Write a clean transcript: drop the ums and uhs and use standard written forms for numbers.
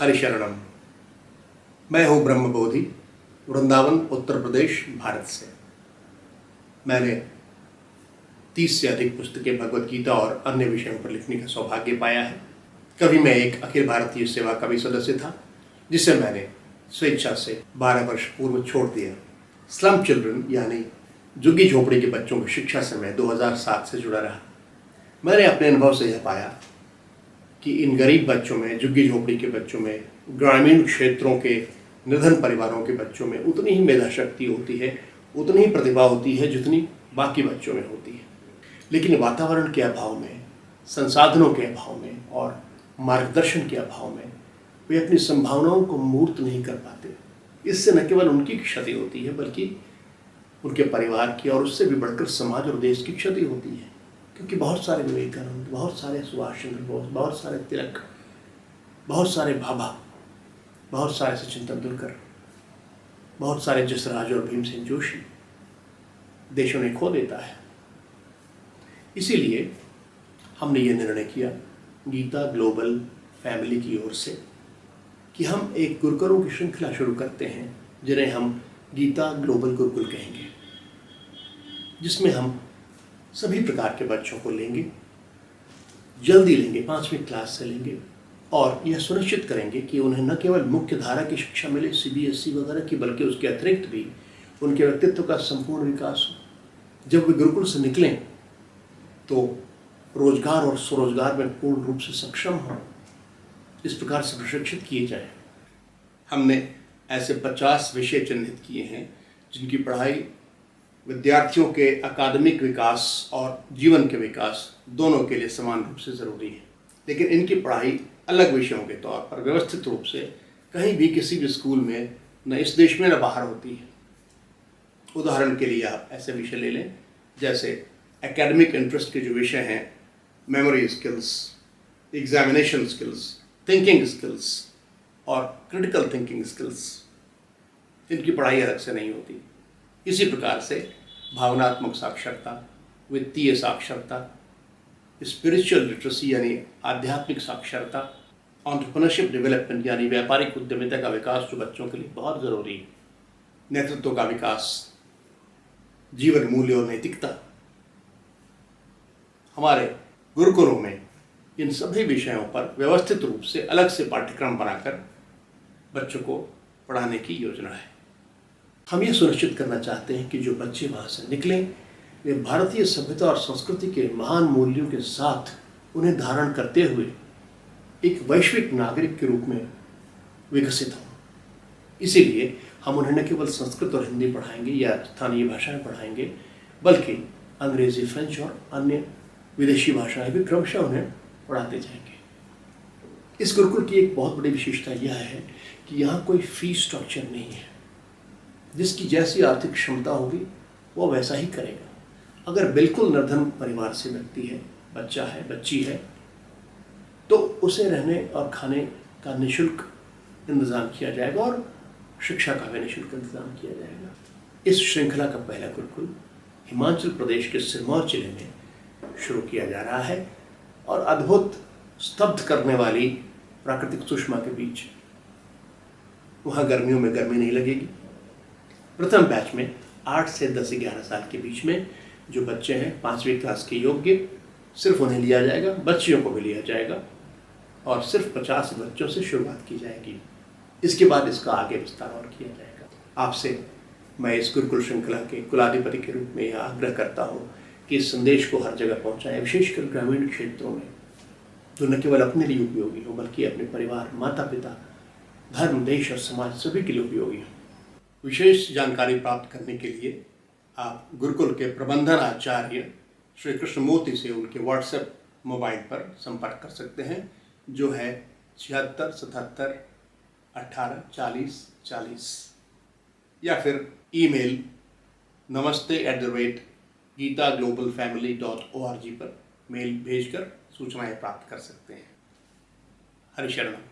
हरिशरणम। मैं हूँ ब्रह्मबोधि, वृंदावन, उत्तर प्रदेश, भारत से। मैंने 30 से अधिक पुस्तकें भगवत गीता और अन्य विषयों पर लिखने का सौभाग्य पाया है। कभी मैं एक अखिल भारतीय सेवा का भी सदस्य था, जिसे मैंने स्वेच्छा से 12 वर्ष पूर्व छोड़ दिया। स्लम चिल्ड्रन यानी झुग्गी झोपड़ी के बच्चों की शिक्षा से मैं 2007 से जुड़ा रहा। मैंने अपने अनुभव से यह पाया कि इन गरीब बच्चों में, झुग्गी झोपड़ी के बच्चों में, ग्रामीण क्षेत्रों के निर्धन परिवारों के बच्चों में उतनी ही मेधा शक्ति होती है, उतनी ही प्रतिभा होती है जितनी बाकी बच्चों में होती है। लेकिन वातावरण के अभाव में, संसाधनों के अभाव में और मार्गदर्शन के अभाव में वे अपनी संभावनाओं को मूर्त नहीं कर पाते। इससे न केवल उनकी क्षति होती है बल्कि उनके परिवार की और उससे भी बढ़कर समाज और देश की क्षति होती है। क्योंकि बहुत सारे विवेकानंद, बहुत सारे सुभाष चंद्र बोस, बहुत सारे तिलक, बहुत सारे भाभा, बहुत सारे सचिन तेंदुलकर, बहुत सारे जसराज और भीमसेन जोशी देशों ने खो देता है। इसीलिए हमने ये निर्णय किया गीता ग्लोबल फैमिली की ओर से कि हम एक गुरुकुलों की श्रृंखला शुरू करते हैं, जिन्हें हम गीता ग्लोबल गुरुकुल कहेंगे, जिसमें हम सभी प्रकार के बच्चों को लेंगे, जल्दी लेंगे, 5वीं क्लास से लेंगे और यह सुनिश्चित करेंगे कि उन्हें न केवल मुख्य धारा की शिक्षा मिले CBSE वगैरह की, बल्कि उसके अतिरिक्त भी उनके व्यक्तित्व का संपूर्ण विकास हो। जब वे गुरुकुल से निकलें तो रोजगार और स्वरोजगार में पूर्ण रूप से सक्षम हों, इस प्रकार से प्रशिक्षित किए जाए। हमने ऐसे 50 विषय चिन्हित किए हैं जिनकी पढ़ाई विद्यार्थियों के अकादमिक विकास और जीवन के विकास दोनों के लिए समान रूप से ज़रूरी है। लेकिन इनकी पढ़ाई अलग विषयों के तौर पर व्यवस्थित रूप से कहीं भी किसी भी स्कूल में, न इस देश में न बाहर होती है। उदाहरण के लिए आप ऐसे विषय ले लें जैसे एकेडमिक इंटरेस्ट के जो विषय हैं, memory skills, examination skills, thinking skills और क्रिटिकल थिंकिंग स्किल्स, इनकी पढ़ाई अलग से नहीं होती। इसी प्रकार से भावनात्मक साक्षरता, वित्तीय साक्षरता, स्पिरिचुअल लिटरेसी यानी आध्यात्मिक साक्षरता, एंटरप्रेन्योरशिप डेवलपमेंट यानी व्यापारिक उद्यमिता का विकास जो बच्चों के लिए बहुत ज़रूरी है, नेतृत्व का विकास, जीवन मूल्य और नैतिकता। हमारे गुरुकुलों में इन सभी विषयों पर व्यवस्थित रूप से अलग से पाठ्यक्रम बनाकर बच्चों को पढ़ाने की योजना है। हम ये सुनिश्चित करना चाहते हैं कि जो बच्चे वहाँ से निकलें वे भारतीय सभ्यता और संस्कृति के महान मूल्यों के साथ उन्हें धारण करते हुए एक वैश्विक नागरिक के रूप में विकसित हों। इसीलिए हम उन्हें न केवल संस्कृत और हिंदी पढ़ाएंगे या स्थानीय भाषाएं पढ़ाएंगे, बल्कि अंग्रेजी, फ्रेंच और अन्य विदेशी भाषाएं भी क्रमशः उन्हें पढ़ाते जाएंगे। इस गुरुकुल की एक बहुत बड़ी विशेषता यह है कि यहाँ कोई फीस स्ट्रक्चर नहीं है। जिसकी जैसी आर्थिक क्षमता होगी वो वैसा ही करेगा। अगर बिल्कुल निर्धन परिवार से व्यक्ति है, बच्चा है, बच्ची है, तो उसे रहने और खाने का निःशुल्क इंतज़ाम किया जाएगा और शिक्षा का भी निःशुल्क इंतज़ाम किया जाएगा। इस श्रृंखला का पहला गुरुकुल हिमाचल प्रदेश के सिरमौर जिले में शुरू किया जा रहा है और अद्भुत, स्तब्ध करने वाली प्राकृतिक सुषमा के बीच। वहाँ गर्मियों में गर्मी नहीं लगेगी। प्रथम बैच में 8 से 10-11 साल के बीच में जो बच्चे हैं 5वीं क्लास के योग्य, सिर्फ उन्हें लिया जाएगा, बच्चियों को भी लिया जाएगा और सिर्फ 50 बच्चों से शुरुआत की जाएगी। इसके बाद इसका आगे विस्तार और किया जाएगा। आपसे मैं इस गुरुकुल श्रृंखला के कुलाधिपति के रूप में यह आग्रह करता हूँ कि इस संदेश को हर जगह पहुँचाएं, विशेषकर ग्रामीण क्षेत्रों में, जो न केवल अपने लिए उपयोगी हो बल्कि अपने परिवार, माता पिता, धर्म, देश और समाज सभी के लिए उपयोगी हो। विशेष जानकारी प्राप्त करने के लिए आप गुरुकुल के प्रबंधन आचार्य श्री कृष्णमूर्ति से उनके WhatsApp मोबाइल पर संपर्क कर सकते हैं, जो है 76 77 18 40 40, या फिर ईमेल namaste@geetaglobalfamily.org पर मेल भेजकर सूचनाएं प्राप्त कर सकते हैं। हरिशरणम।